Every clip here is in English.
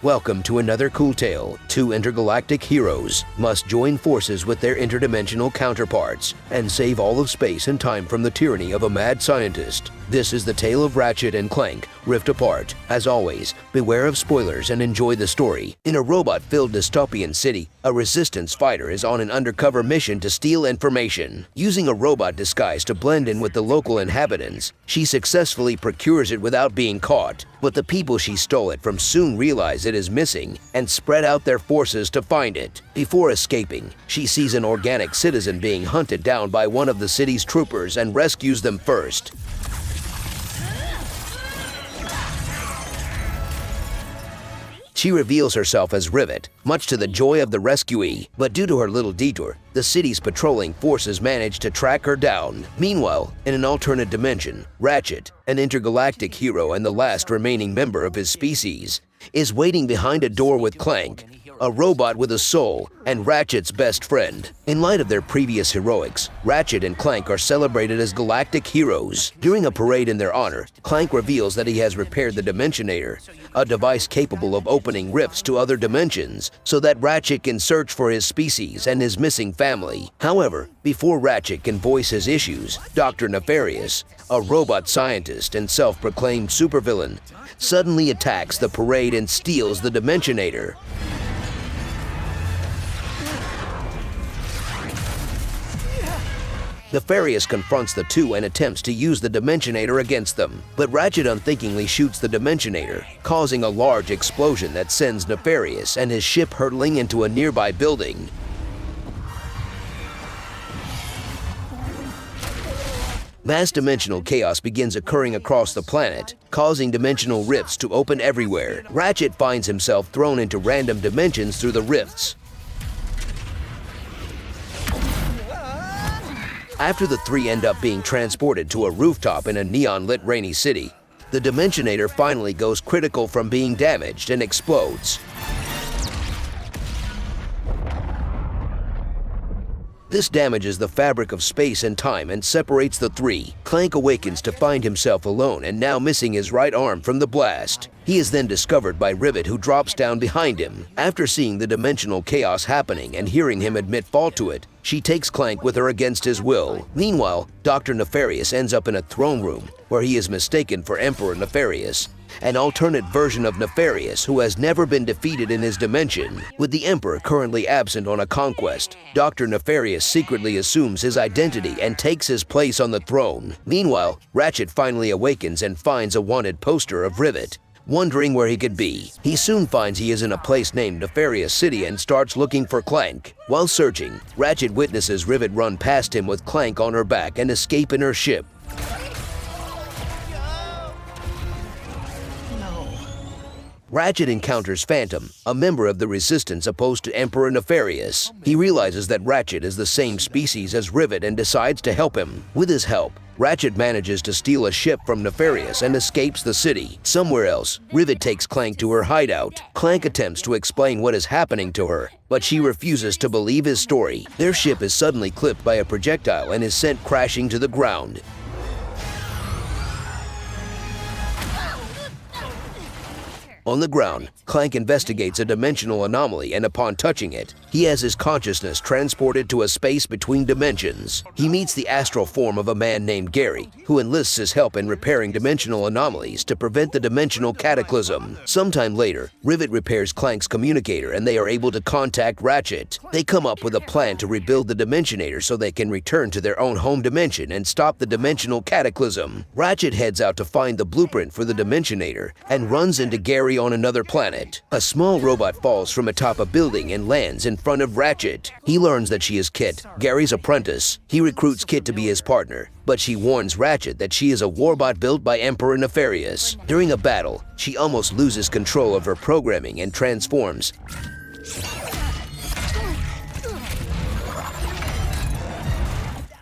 Welcome to another cool tale. Two intergalactic heroes must join forces with their interdimensional counterparts and save all of space and time from the tyranny of a mad scientist. This is the tale of Ratchet and Clank, Rift Apart. As always, beware of spoilers and enjoy the story. In a robot-filled dystopian city, a resistance fighter is on an undercover mission to steal information. Using a robot disguise to blend in with the local inhabitants, she successfully procures it without being caught. But the people she stole it from soon realize it is missing and spread out their forces to find it. Before escaping, she sees an organic citizen being hunted down by one of the city's troopers and rescues them first. She reveals herself as Rivet, much to the joy of the rescuee, but due to her little detour, the city's patrolling forces manage to track her down. Meanwhile, in an alternate dimension, Ratchet, an intergalactic hero and the last remaining member of his species, is waiting behind a door with Clank, a robot with a soul, and Ratchet's best friend. In light of their previous heroics, Ratchet and Clank are celebrated as galactic heroes. During a parade in their honor, Clank reveals that he has repaired the Dimensionator, a device capable of opening rifts to other dimensions so that Ratchet can search for his species and his missing family. However, before Ratchet can voice his issues, Dr. Nefarious, a robot scientist and self-proclaimed supervillain, suddenly attacks the parade and steals the Dimensionator. Nefarious confronts the two and attempts to use the Dimensionator against them, but Ratchet unthinkingly shoots the Dimensionator, causing a large explosion that sends Nefarious and his ship hurtling into a nearby building. Mass dimensional chaos begins occurring across the planet, causing dimensional rifts to open everywhere. Ratchet finds himself thrown into random dimensions through the rifts. After the three end up being transported to a rooftop in a neon-lit rainy city, the Dimensionator finally goes critical from being damaged and explodes. This damages the fabric of space and time and separates the three. Clank awakens to find himself alone and now missing his right arm from the blast. He is then discovered by Rivet, who drops down behind him. After seeing the dimensional chaos happening and hearing him admit fault to it, she takes Clank with her against his will. Meanwhile, Dr. Nefarious ends up in a throne room where he is mistaken for Emperor Nefarious, an alternate version of Nefarious who has never been defeated in his dimension. With the Emperor currently absent on a conquest, Dr. Nefarious secretly assumes his identity and takes his place on the throne. Meanwhile, Ratchet finally awakens and finds a wanted poster of Rivet. Wondering where he could be, he soon finds he is in a place named Nefarious City and starts looking for Clank. While searching, Ratchet witnesses Rivet run past him with Clank on her back and escape in her ship. Ratchet encounters Phantom, a member of the Resistance opposed to Emperor Nefarious. He realizes that Ratchet is the same species as Rivet and decides to help him. With his help, Ratchet manages to steal a ship from Nefarious and escapes the city. Somewhere else, Rivet takes Clank to her hideout. Clank attempts to explain what is happening to her, but she refuses to believe his story. Their ship is suddenly clipped by a projectile and is sent crashing to the ground. On the ground, Clank investigates a dimensional anomaly, and upon touching it, he has his consciousness transported to a space between dimensions. He meets the astral form of a man named Gary, who enlists his help in repairing dimensional anomalies to prevent the dimensional cataclysm. Sometime later, Rivet repairs Clank's communicator and they are able to contact Ratchet. They come up with a plan to rebuild the Dimensionator so they can return to their own home dimension and stop the dimensional cataclysm. Ratchet heads out to find the blueprint for the Dimensionator and runs into Gary on another planet. A small robot falls from atop a building and lands in front of Ratchet. He learns that she is Kit, Gary's apprentice. He recruits Kit to be his partner, but she warns Ratchet that she is a warbot built by Emperor Nefarious. During a battle, she almost loses control of her programming and transforms.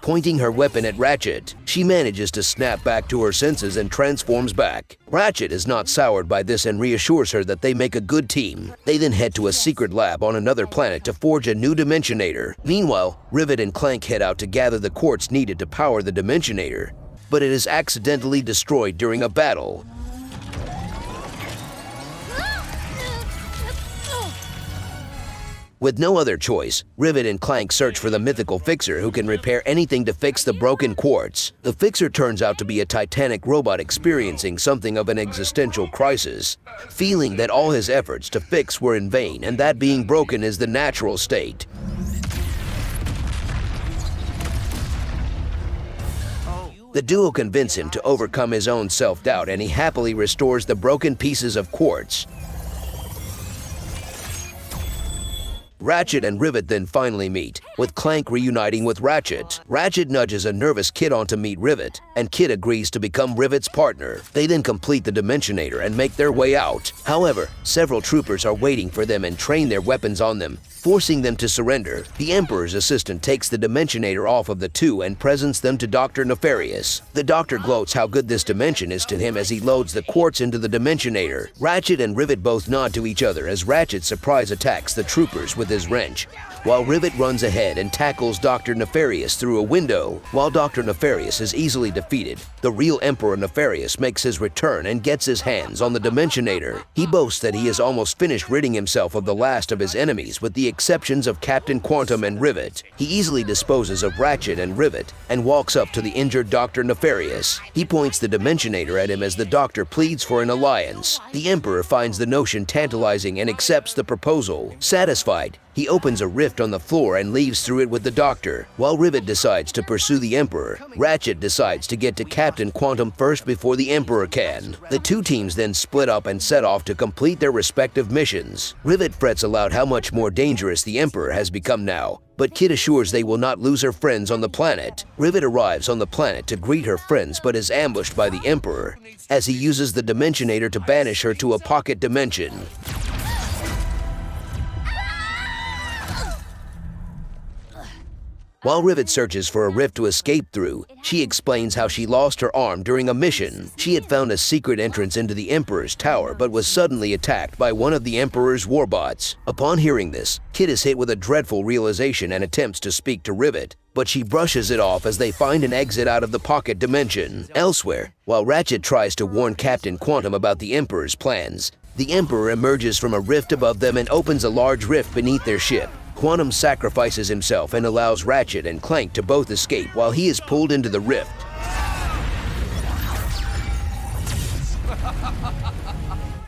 Pointing her weapon at Ratchet, she manages to snap back to her senses and transforms back. Ratchet is not soured by this and reassures her that they make a good team. They then head to a secret lab on another planet to forge a new Dimensionator. Meanwhile, Rivet and Clank head out to gather the quartz needed to power the Dimensionator, but it is accidentally destroyed during a battle. With no other choice, Rivet and Clank search for the mythical fixer who can repair anything to fix the broken quartz. The fixer turns out to be a titanic robot experiencing something of an existential crisis, feeling that all his efforts to fix were in vain and that being broken is the natural state. The duo convince him to overcome his own self-doubt and he happily restores the broken pieces of quartz. Ratchet and Rivet then finally meet, with Clank reuniting with Ratchet. Ratchet nudges a nervous Kid on to meet Rivet, and Kid agrees to become Rivet's partner. They then complete the Dimensionator and make their way out. However, several troopers are waiting for them and train their weapons on them, forcing them to surrender. The Emperor's assistant takes the Dimensionator off of the two and presents them to Dr. Nefarious. The Doctor gloats how good this dimension is to him as he loads the quartz into the Dimensionator. Ratchet and Rivet both nod to each other as Ratchet surprise attacks the troopers with his wrench, while Rivet runs ahead and tackles Dr. Nefarious through a window. While Dr. Nefarious is easily defeated, the real Emperor Nefarious makes his return and gets his hands on the Dimensionator. He boasts that he has almost finished ridding himself of the last of his enemies with the exceptions of Captain Quantum and Rivet. He easily disposes of Ratchet and Rivet and walks up to the injured Dr. Nefarious. He points the Dimensionator at him as the Doctor pleads for an alliance. The Emperor finds the notion tantalizing and accepts the proposal. Satisfied, he opens a rift on the floor and leaves through it with the Doctor. While Rivet decides to pursue the Emperor, Ratchet decides to get to Captain Quantum first before the Emperor can. The two teams then split up and set off to complete their respective missions. Rivet frets aloud how much more dangerous the Emperor has become now, but Kid assures they will not lose her friends on the planet. Rivet arrives on the planet to greet her friends but is ambushed by the Emperor, as he uses the Dimensionator to banish her to a pocket dimension. While Rivet searches for a rift to escape through, she explains how she lost her arm during a mission. She had found a secret entrance into the Emperor's tower but was suddenly attacked by one of the Emperor's warbots. Upon hearing this, Kid is hit with a dreadful realization and attempts to speak to Rivet, but she brushes it off as they find an exit out of the pocket dimension. Elsewhere, while Ratchet tries to warn Captain Quantum about the Emperor's plans, the Emperor emerges from a rift above them and opens a large rift beneath their ship. Quantum sacrifices himself and allows Ratchet and Clank to both escape while he is pulled into the rift.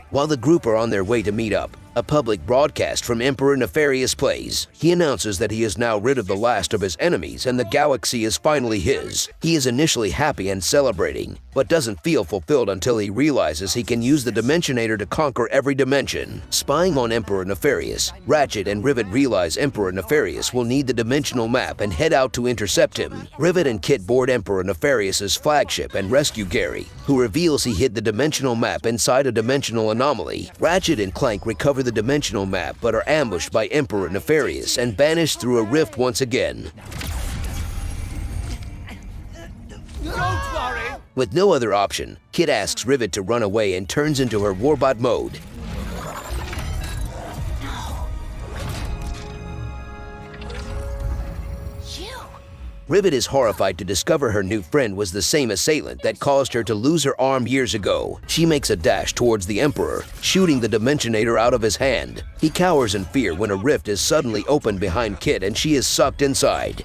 While the group are on their way to meet up, a public broadcast from Emperor Nefarious plays. He announces that he is now rid of the last of his enemies and the galaxy is finally his. He is initially happy and celebrating, but doesn't feel fulfilled until he realizes he can use the Dimensionator to conquer every dimension. Spying on Emperor Nefarious, Ratchet and Rivet realize Emperor Nefarious will need the dimensional map and head out to intercept him. Rivet and Kit board Emperor Nefarious's flagship and rescue Gary, who reveals he hid the dimensional map inside a dimensional anomaly. Ratchet and Clank recover the dimensional map but are ambushed by Emperor Nefarious and banished through a rift once again. Don't worry! With no other option, Kit asks Rivet to run away and turns into her warbot mode. Rivet is horrified to discover her new friend was the same assailant that caused her to lose her arm years ago. She makes a dash towards the Emperor, shooting the Dimensionator out of his hand. He cowers in fear when a rift is suddenly opened behind Kit and she is sucked inside.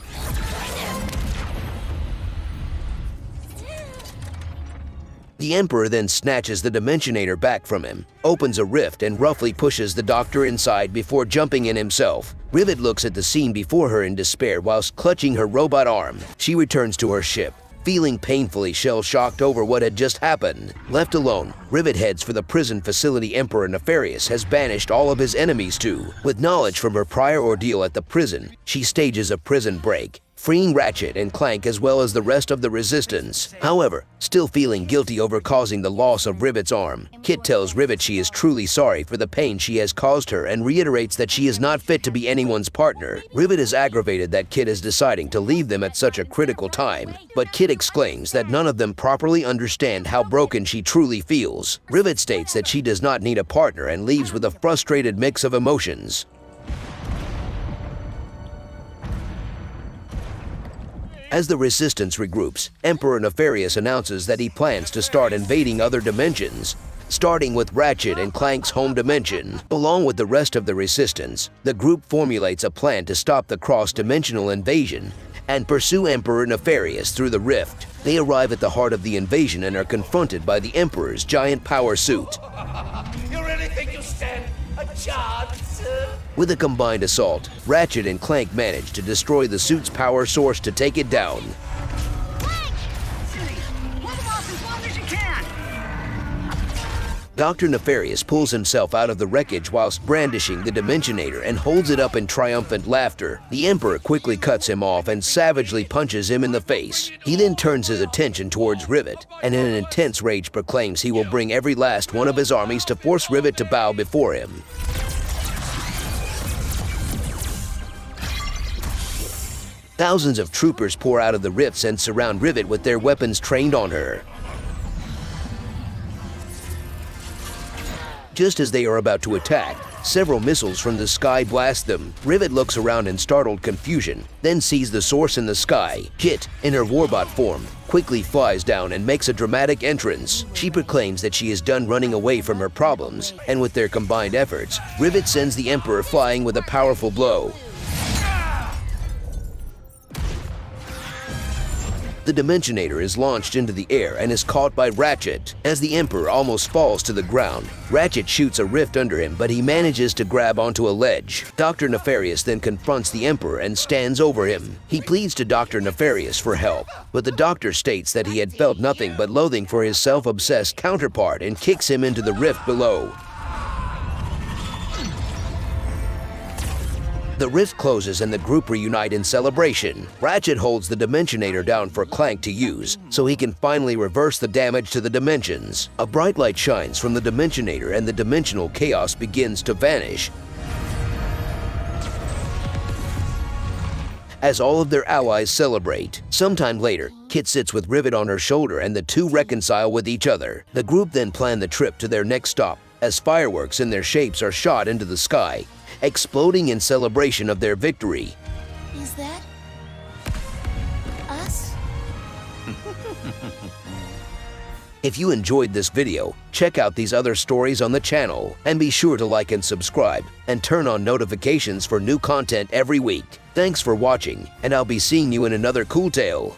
The Emperor then snatches the Dimensionator back from him, opens a rift and roughly pushes the Doctor inside before jumping in himself. Rivet looks at the scene before her in despair whilst clutching her robot arm. She returns to her ship, feeling painfully shell-shocked over what had just happened. Left alone, Rivet heads for the prison facility Emperor Nefarious has banished all of his enemies to. With knowledge from her prior ordeal at the prison, she stages a prison break, freeing Ratchet and Clank as well as the rest of the Resistance. However, still feeling guilty over causing the loss of Rivet's arm, Kit tells Rivet she is truly sorry for the pain she has caused her and reiterates that she is not fit to be anyone's partner. Rivet is aggravated that Kit is deciding to leave them at such a critical time, but Kit exclaims that none of them properly understand how broken she truly feels. Rivet states that she does not need a partner and leaves with a frustrated mix of emotions. As the Resistance regroups, Emperor Nefarious announces that he plans to start invading other dimensions. starting with Ratchet and Clank's home dimension. Along with the rest of the Resistance, the group formulates a plan to stop the cross-dimensional invasion and pursue Emperor Nefarious through the rift. They arrive at the heart of the invasion and are confronted by the Emperor's giant power suit. You really think you stand a chance? With a combined assault, Ratchet and Clank manage to destroy the suit's power source to take it down. Dr. Nefarious pulls himself out of the wreckage whilst brandishing the Dimensionator and holds it up in triumphant laughter. The Emperor quickly cuts him off and savagely punches him in the face. He then turns his attention towards Rivet and in an intense rage proclaims he will bring every last one of his armies to force Rivet to bow before him. Thousands of troopers pour out of the rifts and surround Rivet with their weapons trained on her. Just as they are about to attack, several missiles from the sky blast them. Rivet looks around in startled confusion, then sees the source in the sky. Kit, in her warbot form, quickly flies down and makes a dramatic entrance. She proclaims that she is done running away from her problems, and with their combined efforts, Rivet sends the Emperor flying with a powerful blow. The Dimensionator is launched into the air and is caught by Ratchet. As the Emperor almost falls to the ground, Ratchet shoots a rift under him, but he manages to grab onto a ledge. Dr. Nefarious then confronts the Emperor and stands over him. He pleads to Dr. Nefarious for help, but the Doctor states that he had felt nothing but loathing for his self-obsessed counterpart and kicks him into the rift below. The rift closes and the group reunite in celebration. Ratchet holds the Dimensionator down for Clank to use, so he can finally reverse the damage to the dimensions. A bright light shines from the Dimensionator and the dimensional chaos begins to vanish. As all of their allies celebrate. Sometime later, Kit sits with Rivet on her shoulder and the two reconcile with each other. The group then plan the trip to their next stop, as fireworks in their shapes are shot into the sky, exploding in celebration of their victory. Is that us? If you enjoyed this video, check out these other stories on the channel, and be sure to like and subscribe, and turn on notifications for new content every week. Thanks for watching, and I'll be seeing you in another cool tale.